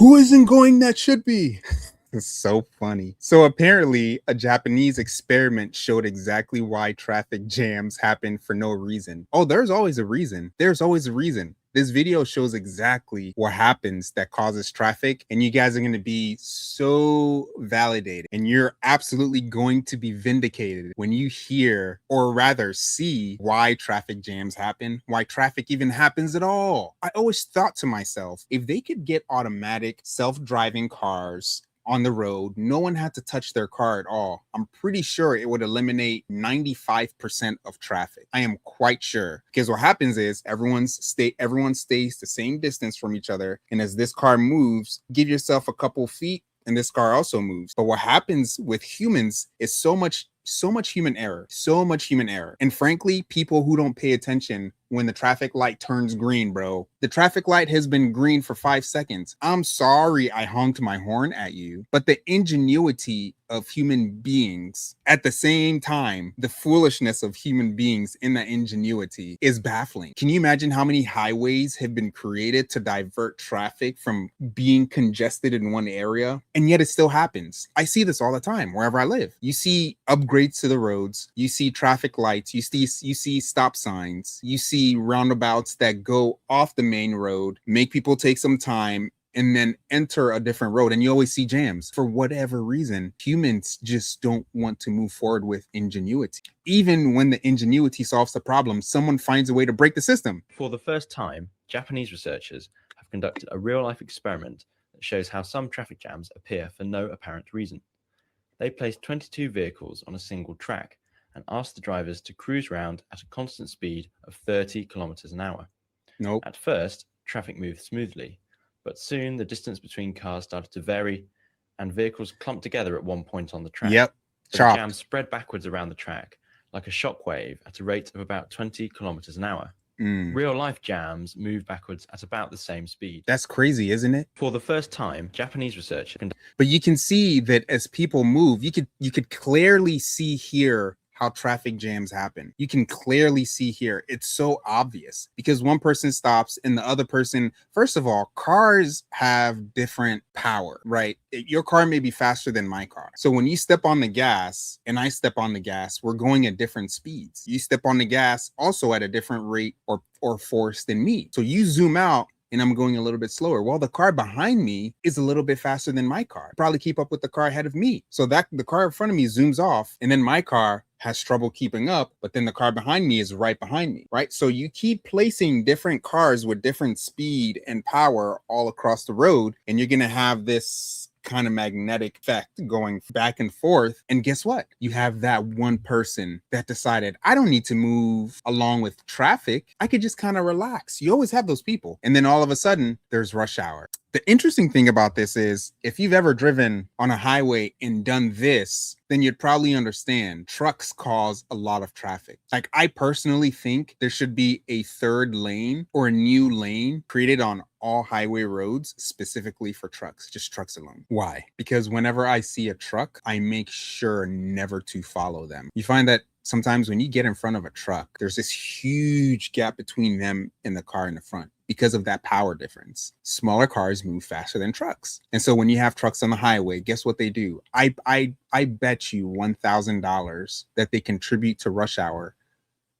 Who isn't going that should be? It's so funny. So apparently, a Japanese experiment showed exactly why traffic jams happen for no reason. Oh, there's always a reason. There's always a reason. This video shows exactly what happens that causes traffic, and you guys are going to be so validated, and you're absolutely going to be vindicated when you hear, or rather see, why traffic jams happen, why traffic even happens at all. I always thought to myself, if they could get automatic self-driving cars on the road, no one had to touch their car at all, I'm pretty sure it would eliminate 95% of traffic. I am quite sure, because what happens is everyone stays the same distance from each other, and as this car moves, give yourself a couple feet and this car also moves. But what happens with humans is so much human error. And frankly, people who don't pay attention when the traffic light turns green, bro. The traffic light has been green for 5 seconds. I'm sorry I honked my horn at you, but the ingenuity of human beings at the same time, the foolishness of human beings in that ingenuity is baffling. Can you imagine how many highways have been created to divert traffic from being congested in one area? And yet it still happens. I see this all the time wherever I live. You see upgrades to the roads, you see traffic lights, you see stop signs, you see roundabouts that go off the main road, make people take some time and then enter a different road, and you always see jams. For whatever reason, humans just don't want to move forward with ingenuity. Even when the ingenuity solves the problem, someone finds a way to break the system. For the first time, Japanese researchers have conducted a real-life experiment that shows how some traffic jams appear for no apparent reason. They placed 22 vehicles on a single track and asked the drivers to cruise round at a constant speed of 30 kilometers an hour. Nope. At first, traffic moved smoothly, but soon the distance between cars started to vary and vehicles clumped together at one point on the track. Yep. The jam spread backwards around the track like a shockwave at a rate of about 20 kilometers an hour. Real life jams move backwards at about the same speed. That's crazy, isn't it? For the first time, Japanese researchers. But you can see that as people move, you could clearly see here how traffic jams happen. You can clearly see here. It's so obvious because one person stops and the other person, first of all, cars have different power, right? Your car may be faster than my car. So when you step on the gas and I step on the gas, we're going at different speeds. You step on the gas also at a different rate or force than me. So you zoom out and I'm going a little bit slower. Well, the car behind me is a little bit faster than my car. Probably keep up with the car ahead of me. So that the car in front of me zooms off and then my car has trouble keeping up, but then the car behind me is right behind me, right? So you keep placing different cars with different speed and power all across the road, and you're gonna have this kind of magnetic effect going back and forth. And guess what? You have that one person that decided, I don't need to move along with traffic. I could just kind of relax. You always have those people. And then all of a sudden, there's rush hour. The interesting thing about this is if you've ever driven on a highway and done this, then you'd probably understand trucks cause a lot of traffic. Like, I personally think there should be a third lane or a new lane created on all highway roads specifically for trucks, just trucks alone. Why? Because whenever I see a truck, I make sure never to follow them. You find that sometimes when you get in front of a truck, there's this huge gap between them and the car in the front because of that power difference. Smaller cars move faster than trucks. And so when you have trucks on the highway, guess what they do? I bet you $1,000 that they contribute to rush hour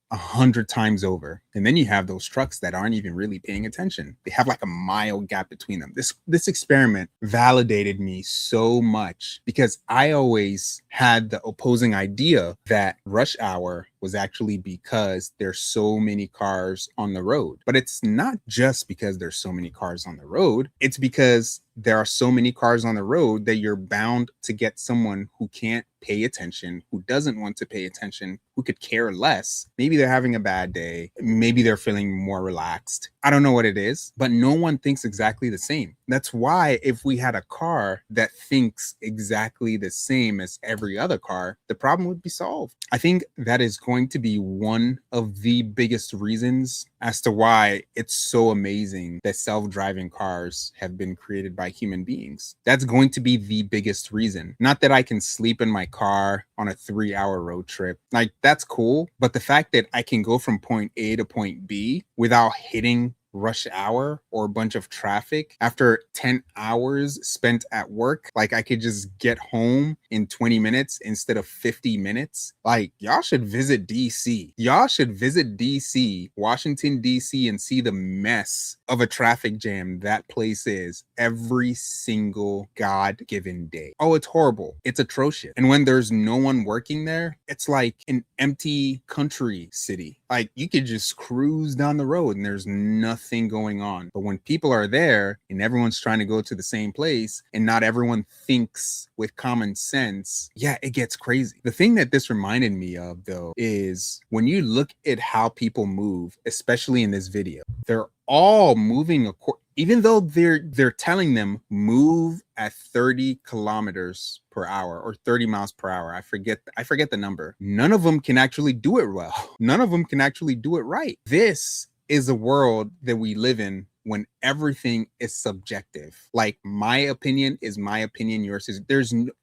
100 times over. And then you have those trucks that aren't even really paying attention. They have like a mile gap between them. This experiment validated me so much because I always had the opposing idea that rush hour was actually because there's so many cars on the road. But it's not just because there's so many cars on the road. It's because there are so many cars on the road that you're bound to get someone who can't pay attention, who doesn't want to pay attention, who could care less. Maybe they're having a bad day. Maybe they're feeling more relaxed. I don't know what it is, but no one thinks exactly the same. That's why if we had a car that thinks exactly the same as every other car, the problem would be solved. I think that is going to be one of the biggest reasons as to why it's so amazing that self-driving cars have been created by human beings. That's going to be the biggest reason. Not that I can sleep in my car on a 3-hour road trip. Like, that's cool. But the fact that I can go from point A to point B without hitting rush hour or a bunch of traffic after 10 hours spent at work, like I could just get home in 20 minutes instead of 50 minutes. Like, y'all should visit DC. Y'all should visit DC, Washington, DC, and see the mess of a traffic jam that place is every single God-given day. Oh, it's horrible. It's atrocious. And when there's no one working there, it's like an empty country city. Like, you could just cruise down the road and there's nothing going on. But when people are there and everyone's trying to go to the same place and not everyone thinks with common sense, yeah, it gets crazy. The thing that this reminded me of, though, is when you look at how people move, especially in this video, they're all moving even though they're telling them move at 30 kilometers per hour or 30 miles per hour. I forget the number. None of them can actually do it well. None of them can actually do it right. This is a world that we live in when everything is subjective. Like, my opinion is my opinion, yours is.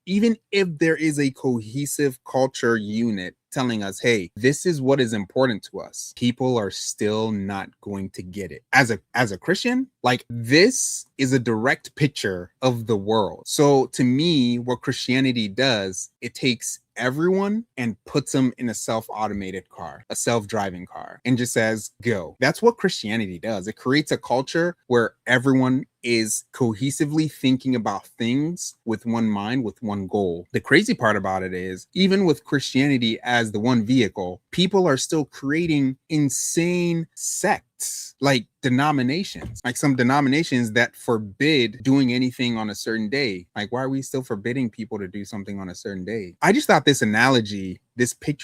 Even if there is a cohesive culture unit telling us, hey, this is what is important to us, people are still not going to get it. As a Christian, like, this is a direct picture of the world. So to me, what Christianity does, it takes everyone and puts them in a self-automated car, a self-driving car, and just says, go. That's what Christianity does. It creates a culture where everyone is cohesively thinking about things with one mind, with one goal. The crazy part about it is, even with Christianity as the one vehicle, people are still creating insane sects, like denominations, like some denominations that forbid doing anything on a certain day. Like, why are we still forbidding people to do something on a certain day? I just thought this analogy,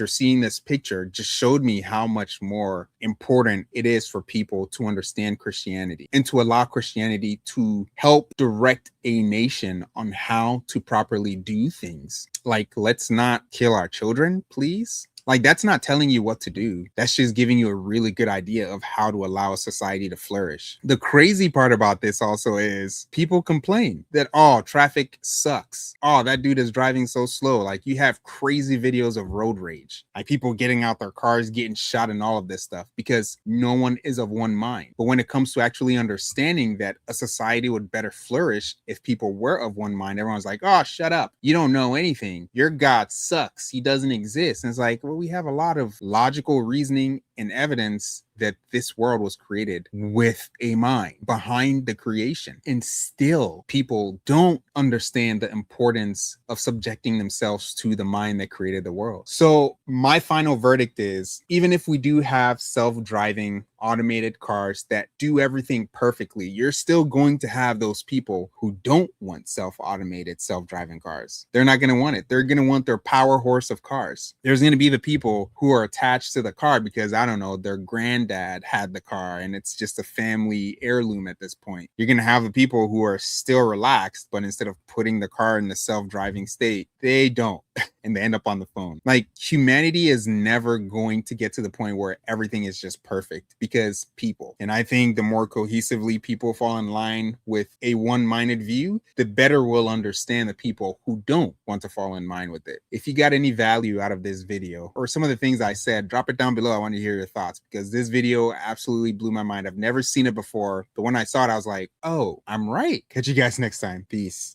seeing this picture just showed me how much more important it is for people to understand Christianity and to allow Christianity to help direct a nation on how to properly do things. Like, let's not kill our children, please. Like, that's not telling you what to do. That's just giving you a really good idea of how to allow a society to flourish. The crazy part about this also is people complain that, oh, traffic sucks. Oh, that dude is driving so slow. Like, you have crazy videos of road rage, like people getting out their cars, getting shot and all of this stuff because no one is of one mind. But when it comes to actually understanding that a society would better flourish if people were of one mind, everyone's like, oh, shut up. You don't know anything. Your God sucks. He doesn't exist. And it's like, well, we have a lot of logical reasoning and evidence that this world was created with a mind behind the creation. And still, people don't understand the importance of subjecting themselves to the mind that created the world. So my final verdict is, even if we do have self-driving automated cars that do everything perfectly, you're still going to have those people who don't want self-automated, self-driving cars. They're not going to want it. They're going to want their power horse of cars. There's going to be the people who are attached to the car because, I don't know, their granddad had the car and it's just a family heirloom at this point. You're going to have the people who are still relaxed, but instead of putting the car in the self-driving state, they don't. And they end up on the phone. Like, humanity is never going to get to the point where everything is just perfect because people. And I think the more cohesively people fall in line with a one-minded view, the better we'll understand the people who don't want to fall in line with it. If you got any value out of this video or some of the things I said, drop it down below. I want to hear your thoughts because this video absolutely blew my mind. I've never seen it before, but when I saw it, I was like, oh, I'm right. Catch you guys next time. Peace.